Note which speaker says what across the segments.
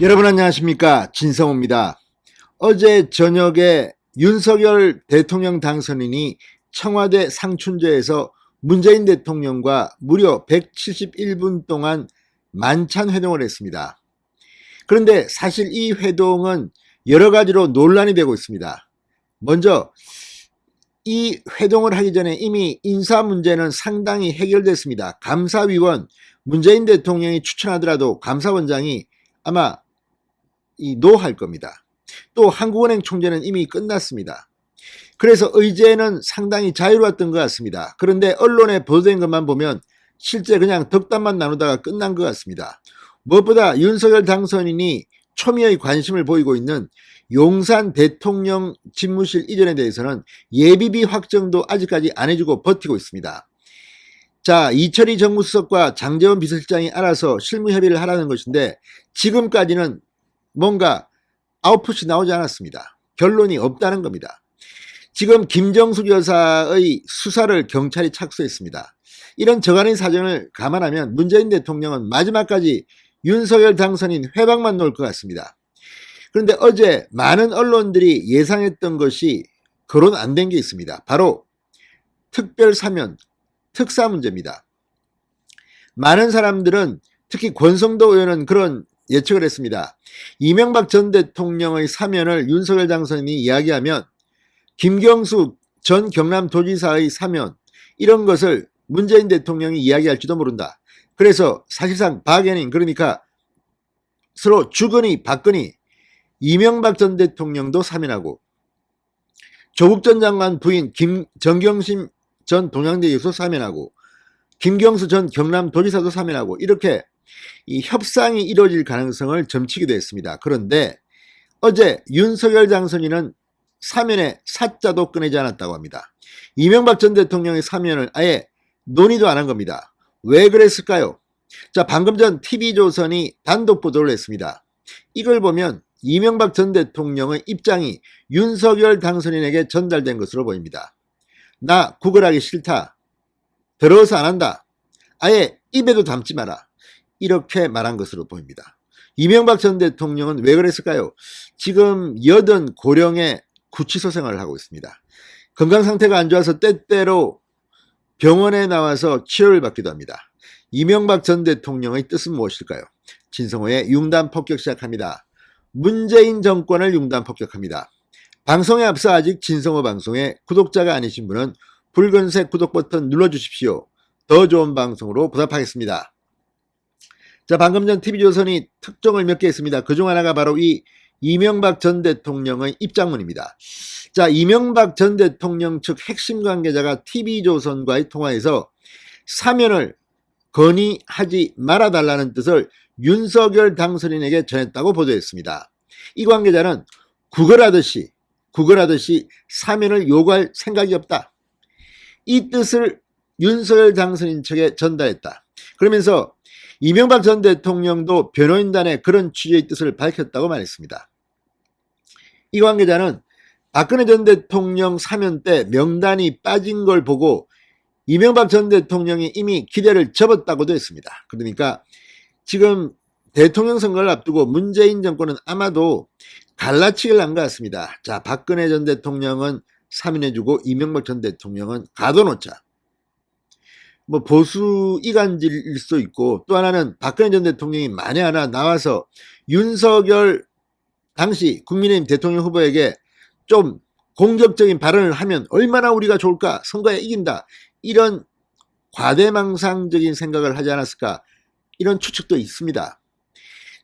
Speaker 1: 여러분 안녕하십니까, 진성호입니다. 어제 저녁에 윤석열 대통령 당선인이 청와대 상춘제에서 문재인 대통령과 무려 171분 동안 만찬 회동을 했습니다. 그런데 사실 이 회동은 여러 가지로 논란이 되고 있습니다. 먼저 이 회동을 하기 전에 이미 인사 문제는 상당히 해결됐습니다. 감사위원, 문재인 대통령이 추천하더라도 감사원장이 아마 노할 겁니다. 또 한국은행 총재는 이미 끝났습니다. 그래서 의제는 상당히 자유로웠던 것 같습니다. 그런데 언론에 보도된 것만 보면 실제 그냥 덕담만 나누다가 끝난 것 같습니다. 무엇보다 윤석열 당선인이 초미의 관심을 보이고 있는 용산 대통령 집무실 이전에 대해서는 예비비 확정도 아직까지 안 해주고 버티고 있습니다. 자, 이철희 정무수석과 장제원 비서실장이 알아서 실무 협의를 하라는 것인데 지금까지는 뭔가 아웃풋이 나오지 않았습니다. 결론이 없다는 겁니다. 지금 김정숙 여사의 수사를 경찰이 착수했습니다. 이런 저간의 사정을 감안하면 문재인 대통령은 마지막까지 윤석열 당선인 회방만 놓을 것 같습니다. 그런데 어제 많은 언론들이 예상했던 것이 거론 안 된 게 있습니다. 바로 특별사면, 특사 문제입니다. 많은 사람들은 특히 권성도 의원은 그런 예측을 했습니다. 이명박 전 대통령의 사면을 윤석열 당선인이 이야기하면 김경수 전 경남도지사의 사면, 이런 것을 문재인 대통령이 이야기할지도 모른다. 그래서 사실상 박연인, 그러니까 서로 주거니 받거니 이명박 전 대통령도 사면하고 조국 전 장관 부인 정경심 전 동양대 교수 사면하고 김경수 전 경남도지사도 사면하고 이렇게 이 협상이 이루어질 가능성을 점치기도 했습니다. 그런데 어제 윤석열 당선인은 사면에 사자도 꺼내지 않았다고 합니다. 이명박 전 대통령의 사면을 아예 논의도 안 한 겁니다. 왜 그랬을까요? 자, 방금 전 TV조선이 단독 보도를 했습니다. 이걸 보면 이명박 전 대통령의 입장이 윤석열 당선인에게 전달된 것으로 보입니다. 나 구걸하기 싫다. 더러워서 안 한다. 아예 입에도 담지 마라. 이렇게 말한 것으로 보입니다. 이명박 전 대통령은 왜 그랬을까요? 지금 80 고령의 구치소 생활을 하고 있습니다. 건강 상태가 안 좋아서 때때로 병원에 나와서 치료를 받기도 합니다. 이명박 전 대통령의 뜻은 무엇일까요? 진성호의 융단 폭격 시작합니다. 문재인 정권을 융단 폭격합니다. 방송에 앞서 아직 진성호 방송에 구독자가 아니신 분은 붉은색 구독 버튼 눌러주십시오. 더 좋은 방송으로 보답하겠습니다. 자, 방금 전 TV조선이 특종을 몇 개 했습니다. 그중 하나가 바로 이 이명박 전 대통령의 입장문입니다. 자, 이명박 전 대통령 측 핵심 관계자가 TV조선과의 통화에서 사면을 건의하지 말아달라는 뜻을 윤석열 당선인에게 전했다고 보도했습니다. 이 관계자는 구걸하듯이 사면을 요구할 생각이 없다. 이 뜻을 윤석열 당선인 측에 전달했다. 그러면서 이명박 전 대통령도 변호인단에 그런 취지의 뜻을 밝혔다고 말했습니다. 이 관계자는 박근혜 전 대통령 사면 때 명단이 빠진 걸 보고 이명박 전 대통령이 이미 기대를 접었다고도 했습니다. 그러니까 지금 대통령 선거를 앞두고 문재인 정권은 아마도 갈라치기를 한 것 같습니다. 자, 박근혜 전 대통령은 사면해주고 이명박 전 대통령은 가둬놓자. 뭐 보수 이간질일 수도 있고, 또 하나는 박근혜 전 대통령이 만에 하나 나와서 윤석열 당시 국민의힘 대통령 후보에게 좀 공격적인 발언을 하면 얼마나 우리가 좋을까, 선거에 이긴다, 이런 과대망상적인 생각을 하지 않았을까, 이런 추측도 있습니다.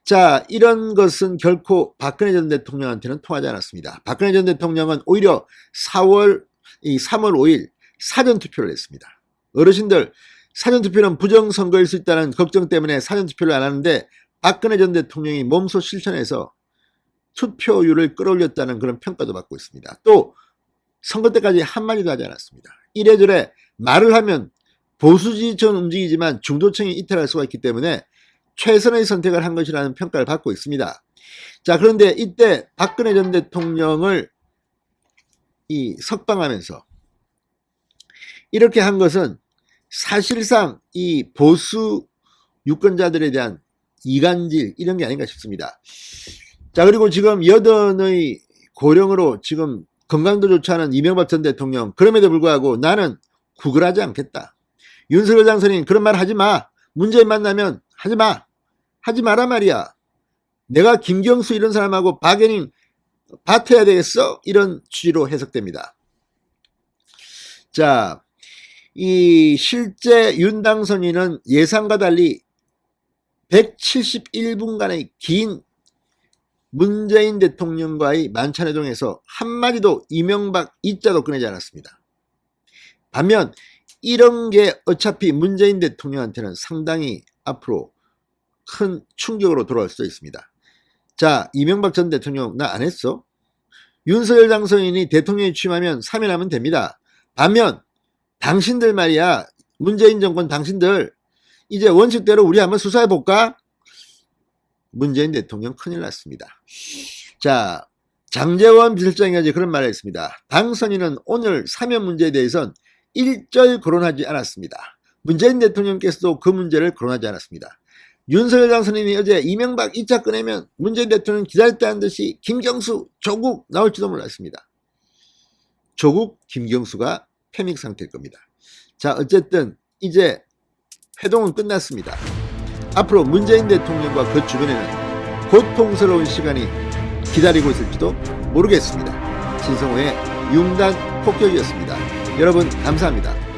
Speaker 1: 자, 이런 것은 결코 박근혜 전 대통령한테는 통하지 않았습니다. 박근혜 전 대통령은 오히려 3월 5일 사전투표를 했습니다. 어르신들, 사전투표는 부정선거일 수 있다는 걱정 때문에 사전투표를 안 하는데 박근혜 전 대통령이 몸소 실천해서 투표율을 끌어올렸다는 그런 평가도 받고 있습니다. 또 선거 때까지 한마디도 하지 않았습니다. 이래저래 말을 하면 보수 지지층은 움직이지만 중도층이 이탈할 수가 있기 때문에 최선의 선택을 한 것이라는 평가를 받고 있습니다. 자, 그런데 이때 박근혜 전 대통령을 석방하면서 이렇게 한 것은 사실상 이 보수 유권자들에 대한 이간질 이런 게 아닌가 싶습니다. 자, 그리고 지금 여든의 고령으로 지금 건강도 좋지 않은 이명박 전 대통령, 그럼에도 불구하고 나는 구걸하지 않겠다. 윤석열 당선인 그런 말 하지 마. 문재인 만나면 하지 마. 하지 마라 말이야. 내가 김경수 이런 사람하고 박연임 밭해야 되겠어? 이런 취지로 해석됩니다. 자, 이 실제 윤 당선인은 예상과 달리 171분간의 긴 문재인 대통령과의 만찬회동에서 한마디도 이명박 이자도 꺼내지 않았습니다. 반면 이런 게 어차피 문재인 대통령한테는 상당히 앞으로 큰 충격으로 돌아올 수도 있습니다. 자, 이명박 전 대통령 나 안 했어? 윤석열 당선인이 대통령이 취임하면 사면하면 됩니다. 반면 당신들 말이야, 문재인 정권 당신들 이제 원칙대로 우리 한번 수사해볼까? 문재인 대통령 큰일 났습니다. 자, 장제원 비서실장이 어제 그런 말을 했습니다. 당선인은 오늘 사면 문제에 대해선 일절 거론하지 않았습니다. 문재인 대통령께서도 그 문제를 거론하지 않았습니다. 윤석열 당선인이 어제 이명박 2차 꺼내면 문재인 대통령 기다렸다는 듯이 김경수, 조국 나올지도 몰랐습니다. 조국, 김경수가 패닉 상태일 겁니다. 자, 어쨌든 이제 회동은 끝났습니다. 앞으로 문재인 대통령과 그 주변에는 고통스러운 시간이 기다리고 있을지도 모르겠습니다. 진성호의 융단 폭격이었습니다. 여러분 감사합니다.